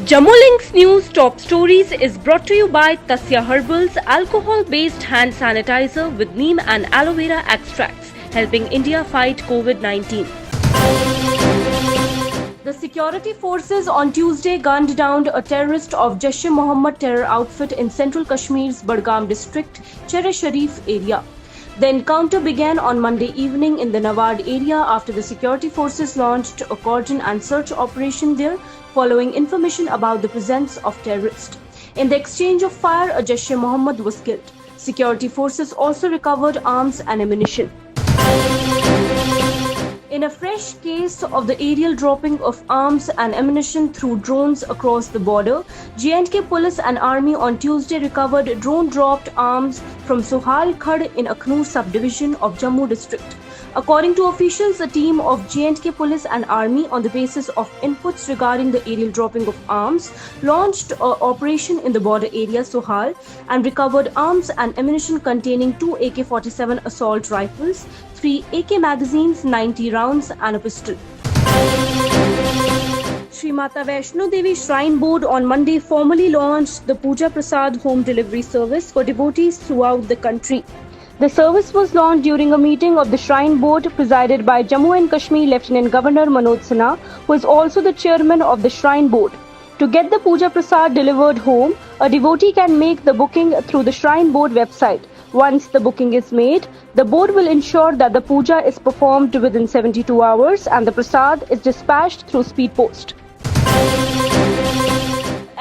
Jammu Links News Top Stories is brought to you by Tasya Herbals alcohol-based hand sanitizer with neem and aloe vera extracts, helping India fight COVID-19. The security forces on Tuesday gunned down a terrorist of Jaish-e-Mohammed terror outfit in central Kashmir's Budgam district, Chere Sharif area. The encounter began on Monday evening in the Nawad area after the security forces launched a cordon and search operation there following information about the presence of terrorists. In the exchange of fire, a Jaish-e-Mohammed was killed. Security forces also recovered arms and ammunition. In a fresh case of the aerial dropping of arms and ammunition through drones across the border, J&K police and army on Tuesday recovered drone-dropped arms from Sohal Khad in Akhnur subdivision of Jammu district. According to officials, a team of J&K police and army, on the basis of inputs regarding the aerial dropping of arms, launched an operation in the border area Sohal and recovered arms and ammunition containing 2 AK-47 assault rifles, 3 AK magazines, 90 rounds and a pistol. Shri Mata Vaishno Devi Shrine Board on Monday formally launched the Puja Prasad home delivery service for devotees throughout the country. The service was launched during a meeting of the Shrine Board presided by Jammu and Kashmir Lieutenant Governor Manoj Sinha, who is also the chairman of the Shrine Board. To get the Puja Prasad delivered home, a devotee can make the booking through the Shrine Board website. Once the booking is made, the board will ensure that the puja is performed within 72 hours and the prasad is dispatched through speed post.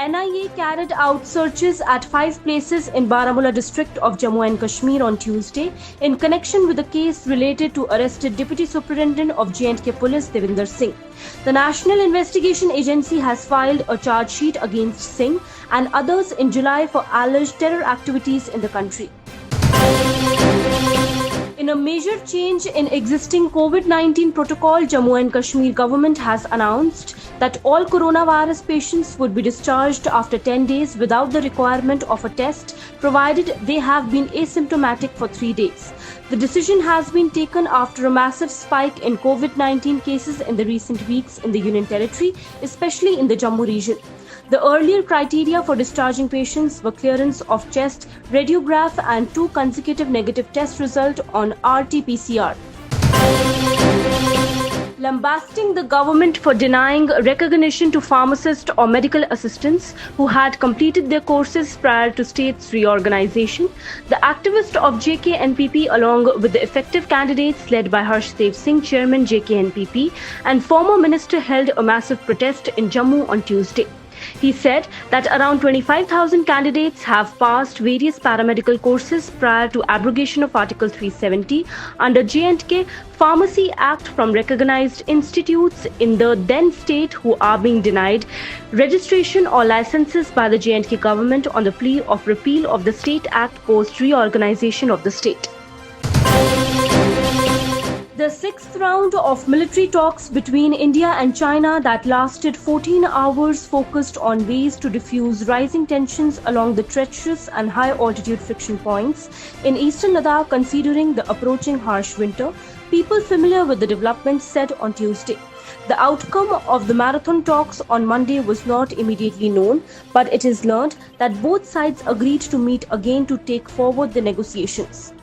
NIA carried out searches at 5 places in Baramulla district of Jammu and Kashmir on Tuesday in connection with a case related to arrested Deputy Superintendent of J&K Police Devinder Singh. The National Investigation Agency has filed a charge sheet against Singh and others in July for alleged terror activities in the country. In a major change in existing COVID-19 protocol, Jammu and Kashmir government has announced that all coronavirus patients would be discharged after 10 days without the requirement of a test, provided they have been asymptomatic for 3 days. The decision has been taken after a massive spike in COVID-19 cases in the recent weeks in the Union Territory, especially in the Jammu region. The earlier criteria for discharging patients were clearance of chest radiograph and 2 consecutive negative test results on RT-PCR. Lambasting the government for denying recognition to pharmacists or medical assistants who had completed their courses prior to state's reorganization, the activists of JKNPP along with the effective candidates led by Harshdev Singh, chairman JKNPP, and former minister held a massive protest in Jammu on Tuesday. He said that around 25,000 candidates have passed various paramedical courses prior to abrogation of Article 370 under J&K Pharmacy Act from recognized institutes in the then state who are being denied registration or licenses by the J&K government on the plea of repeal of the State Act post reorganization of the state. The 6th round of military talks between India and China that lasted 14 hours focused on ways to diffuse rising tensions along the treacherous and high-altitude friction points in eastern Ladakh considering the approaching harsh winter, people familiar with the developments said on Tuesday. The outcome of the marathon talks on Monday was not immediately known, but it is learned that both sides agreed to meet again to take forward the negotiations.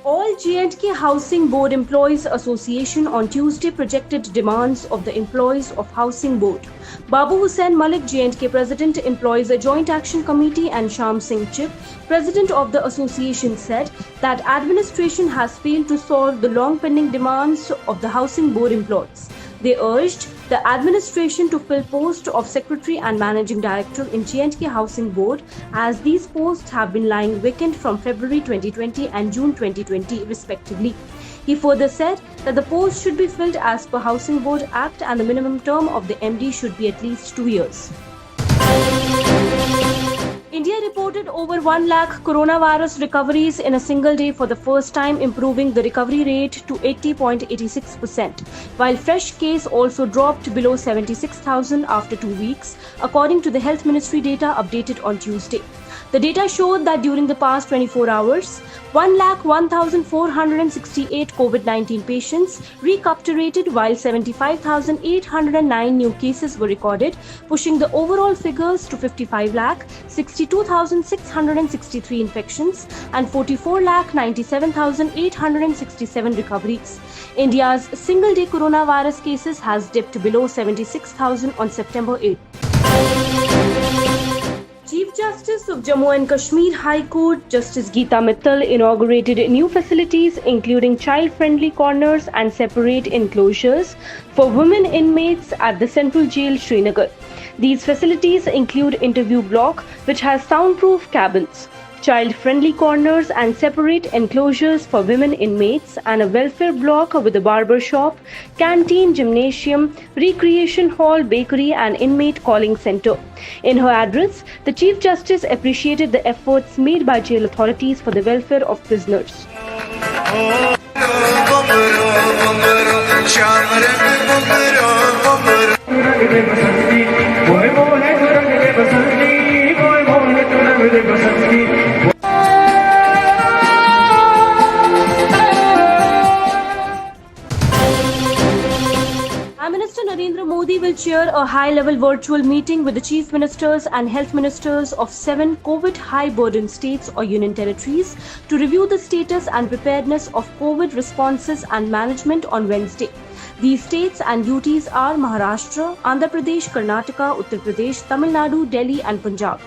All J&K Housing Board Employees Association on Tuesday projected demands of the employees of Housing Board. Babu Hussain Malik, J&K President, Employees Joint Action Committee, and Sham Singh Chip, President of the association, said that administration has failed to solve the long-pending demands of the Housing Board employees. They urged the administration to fill posts of Secretary and Managing Director in J&K Housing Board, as these posts have been lying vacant from February 2020 and June 2020 respectively. He further said that the posts should be filled as per Housing Board Act and the minimum term of the MD should be at least 2 years. India reported over 1 lakh coronavirus recoveries in a single day for the first time, improving the recovery rate to 80.86%, while fresh case also dropped below 76,000 after 2 weeks, according to the Health Ministry data updated on Tuesday. The data showed that during the past 24 hours, 1,01,468 COVID-19 patients recuperated while 75,809 new cases were recorded, pushing the overall figures to 55,62,663 infections and 44,97,867 recoveries. India's single-day coronavirus cases has dipped below 76,000 on September 8. Chief Justice of Jammu and Kashmir High Court, Justice Geeta Mittal, inaugurated new facilities including child-friendly corners and separate enclosures for women inmates at the Central Jail, Srinagar. These facilities include interview block, which has soundproof cabins, child-friendly corners and separate enclosures for women inmates, and a welfare block with a barber shop, canteen, gymnasium, recreation hall, bakery and inmate calling center. In her address, the Chief Justice appreciated the efforts made by jail authorities for the welfare of prisoners. Prime Minister Narendra Modi will chair a high-level virtual meeting with the chief ministers and health ministers of 7 COVID high-burden states or union territories to review the status and preparedness of COVID responses and management on Wednesday. These states and UTs are Maharashtra, Andhra Pradesh, Karnataka, Uttar Pradesh, Tamil Nadu, Delhi and Punjab.